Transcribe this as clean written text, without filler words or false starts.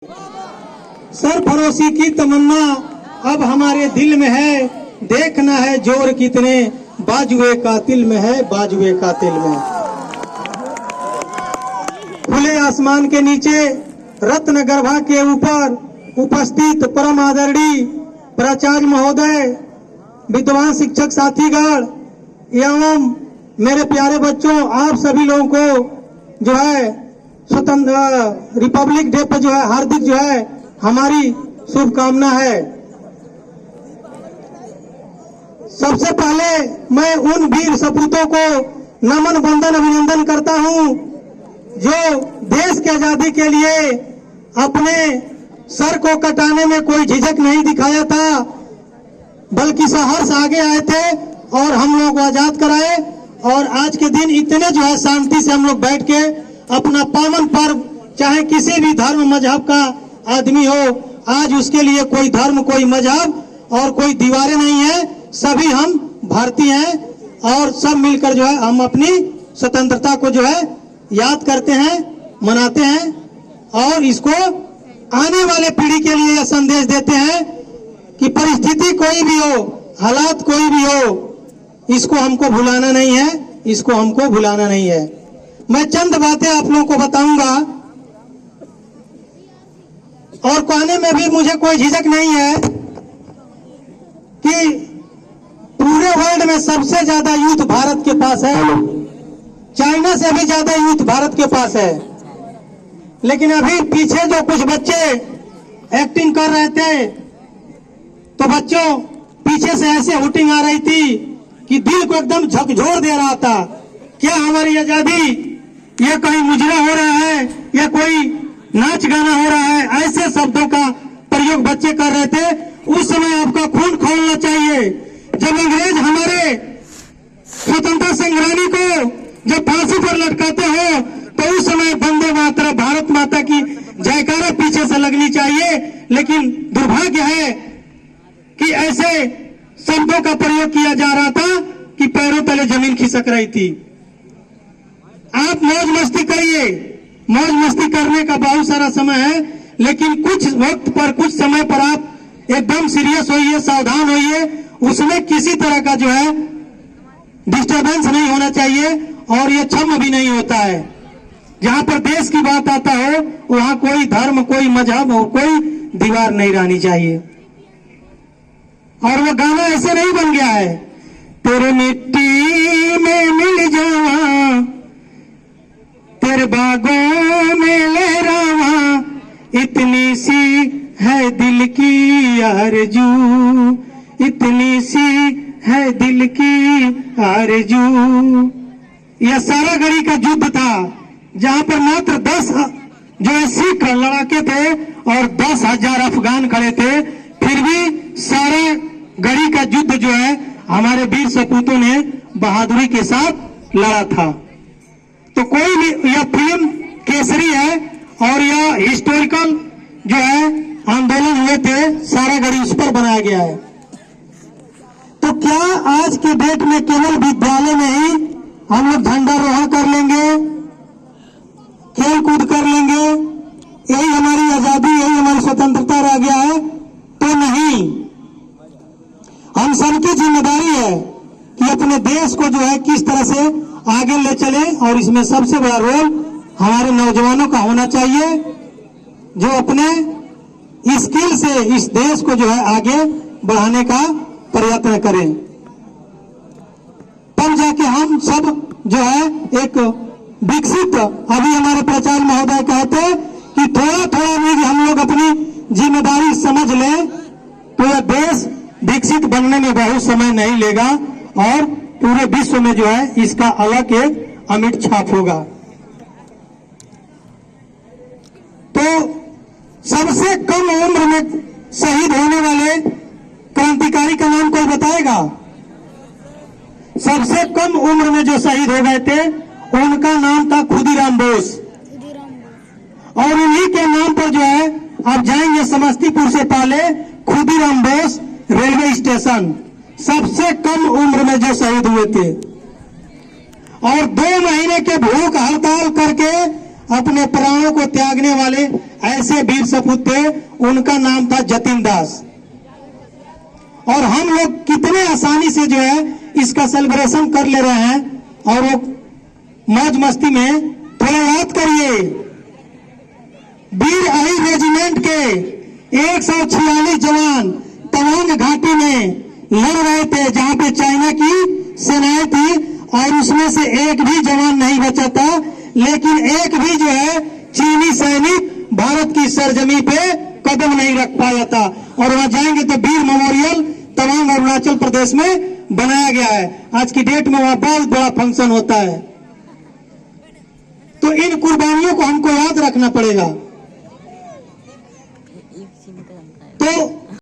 सरफरोशी की तमन्ना अब हमारे दिल में है, देखना है जोर कितने बाजुए कातिल में है, बाजुए कातिल में। खुले आसमान के नीचे रत्न गर्भा के ऊपर उपस्थित परम आदरणीय प्राचार्य महोदय, विद्वान शिक्षक साथीगण एवं मेरे प्यारे बच्चों, आप सभी लोगों को जो है स्वतंत्र रिपब्लिक डे पर जो है हार्दिक जो है हमारी शुभकामना है। सबसे पहले मैं उन वीर सपूतों को नमन वंदन अभिनंदन करता हूं जो देश की आजादी के लिए अपने सर को कटाने में कोई झिझक नहीं दिखाया था, बल्कि सहर्ष आगे आए थे और हम लोगों को आजाद कराए। और आज के दिन इतने जो है शांति से हम लोग बैठ के अपना पावन पर्व, चाहे किसी भी धर्म मजहब का आदमी हो, आज उसके लिए कोई धर्म कोई मजहब और कोई दीवारें नहीं है, सभी हम भारतीय हैं और सब मिलकर जो है हम अपनी स्वतंत्रता को जो है याद करते हैं, मनाते हैं और इसको आने वाले पीढ़ी के लिए यह संदेश देते हैं कि परिस्थिति कोई भी हो, हालात कोई भी हो, इसको हमको भुलाना नहीं है, इसको हमको भुलाना नहीं है। मैं चंद बातें आप लोगों को बताऊंगा और कहने में भी मुझे कोई झिझक नहीं है कि पूरे वर्ल्ड में सबसे ज्यादा यूथ भारत के पास है, चाइना से भी ज्यादा यूथ भारत के पास है। लेकिन अभी पीछे जो कुछ बच्चे एक्टिंग कर रहे थे, तो बच्चों पीछे से ऐसे हुटिंग आ रही थी कि दिल को एकदम झकझोर दे रहा था। क्या हमारी आजादी ये कहीं मुजरा हो रहा है या कोई नाच गाना हो रहा है, ऐसे शब्दों का प्रयोग बच्चे कर रहे थे। उस समय आपका खून खौलना चाहिए। जब अंग्रेज हमारे स्वतंत्रता संग्रामी को जब फांसी पर लटकाते हो, तो उस समय वंदे मातरम भारत माता की जयकारा पीछे से लगनी चाहिए। लेकिन दुर्भाग्य है कि ऐसे शब्दों का प्रयोग किया जा रहा था कि पैरों तले जमीन खिसक रही थी। आप मौज मस्ती करिए, मौज मस्ती करने का बहुत सारा समय है, लेकिन कुछ वक्त पर कुछ समय पर आप एकदम सीरियस होइए, सावधान होइए। उसमें किसी तरह का जो है डिस्टरबेंस नहीं होना चाहिए और ये क्षम्य भी नहीं होता है। जहां पर देश की बात आता हो, वहां कोई धर्म कोई मजहब और कोई दीवार नहीं रहनी चाहिए। और वो गाना ऐसे नहीं बन गया है, तेरे मिट्टी में मिल जावा, तेरे बागों में लहरावा, इतनी सी है दिल की आरज़ू, इतनी सी है दिल की आरज़ू। यह सारा गढ़ी का युद्ध था, जहां पर मात्र 10 जो है सिख लड़ाके थे और 10,000 अफगान खड़े थे। फिर भी सारा गढ़ी का युद्ध जो है हमारे वीर सपूतों ने बहादुरी के साथ लड़ा था। तो कोई भी, यह फिल्म केसरी है और यह हिस्टोरिकल जो है आंदोलन हुए थे, सारा गढ़ी उस पर बनाया गया है। तो क्या आज के डेट में केवल विद्यालय में ही हम लोग झंडारोहण कर लेंगे, खेल कूद कर लेंगे, यही हमारी आजादी, यही हमारी स्वतंत्रता रह गया है? तो नहीं, हम सबकी जिम्मेदारी है कि अपने देश को जो है किस तरह से आगे ले चले। और इसमें सबसे बड़ा रोल हमारे नौजवानों का होना चाहिए, जो अपने स्किल से इस देश को जो है आगे बढ़ाने का प्रयत्न करें। तब जाके हम सब जो है एक विकसित, अभी हमारे प्राचार्य महोदय कहते कि थोड़ा थोड़ा भी हम लोग अपनी जिम्मेदारी समझ लें तो यह देश विकसित बनने में बहुत समय नहीं लेगा और पूरे विश्व में जो है इसका अलग एक अमिट छाप होगा। तो सबसे कम उम्र में शहीद होने वाले क्रांतिकारी का नाम कोई बताएगा? सबसे कम उम्र में जो शहीद हो गए थे उनका नाम था खुदीराम बोस। और उन्हीं के नाम पर जो है आप जाएंगे समस्तीपुर से पहले खुदीराम बोस रेलवे स्टेशन, सबसे कम उम्र में जो शहीद हुए थे। और 2 महीने के भूख हड़ताल करके अपने प्राणों को त्यागने वाले ऐसे वीर सपूत थे, उनका नाम था जतिन दास। और हम लोग कितने आसानी से जो है इसका सेलिब्रेशन कर ले रहे हैं, और वो मौज मस्ती में थोड़ा याद करिए, वीर अहिर रेजिमेंट के 146 जवान तवांग घाटी में लड़ रहे थे, जहां पे चाइना की सेनाएं थी, और उसमें से एक भी जवान नहीं बचा था। लेकिन एक भी जो है चीनी सैनिक भारत की सरजमी पे कदम नहीं रख पाया था। और वहां जाएंगे तो वीर मेमोरियल तवांग अरुणाचल प्रदेश में बनाया गया है। आज की डेट में वहां बहुत बड़ा फंक्शन होता है। तो इन कुर्बानियों को हमको याद रखना पड़ेगा। तो